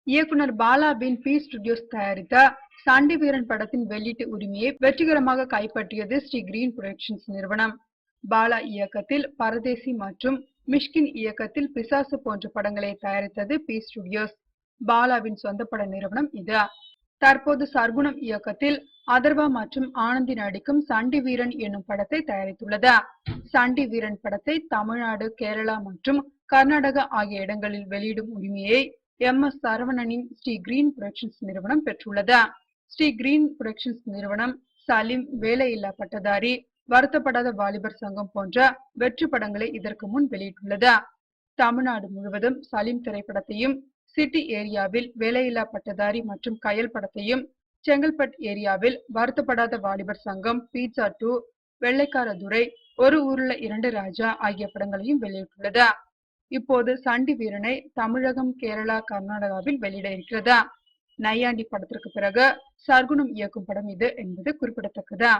இயக்குனர் பாலாவின் B studios தயாரித்த சண்டி வீரன் படத்தின் வெளியீட்டு உரிமையை வெற்றிகரமாக கைப்பற்றியது ஸ்ரீ கிரீன் புரொடக்ஷன்ஸ் நிறுவனம். பாலா இயக்கத்தில் பரதேசி மற்றும் மிஷ்கின் இயக்கத்தில் பிசாசு போன்ற படங்களை தயாரித்தது பி ஸ்டுடியோஸ். பாலாவின் சொந்த பட நிறுவனம் இது. தற்போது சர்க்குணம் இயக்கத்தில் அதர்வா மற்றும் ஆனந்தி நடிக்கும் சண்டி வீரன் என்னும் படத்தை தயாரித்துள்ளது. சண்டி வீரன் படத்தை தமிழ்நாடு, கேரளா மற்றும் கர்நாடகா ஆகிய இடங்களில் வெளியிடும் உரிமையை MS சரவணனின் ஸ்ரீ கிரீன் புரொடக்ஷன்ஸ் நிறுவனம் பெற்றுள்ளது. ஸ்ரீ கிரீன் புரொடக்ஷன்ஸ் நிறுவனம் சலீம், வேலையில்லா பட்டதாரி, வருத்தப்படாத வாலிபர் சங்கம் போன்ற வெற்றி படங்களை இதற்கு முன் வெளியிட்டுள்ளது. தமிழ்நாடு முழுவதும் சலீம் திரைப்படத்தையும், சிட்டி ஏரியாவில் வேலையில்லா பட்டதாரி மற்றும் கயல் படத்தையும், செங்கல்பட்டு ஏரியாவில் வருத்தப்படாத வாலிபர் சங்கம், பீட்சா 2, வெள்ளைக்கார துரை, ஒரு ஊருல 2 ராஜா ஆகிய படங்களையும் வெளியிட்டுள்ளது. இப்போது சண்டி வீரனை தமிழகம், கேரளா, கர்நாடகாவில் வெளியிட இருக்கிறது. நையாண்டி படத்திற்கு பிறகு சர்க்குணம் இயக்கும் படம் இது என்பது குறிப்பிடத்தக்கது.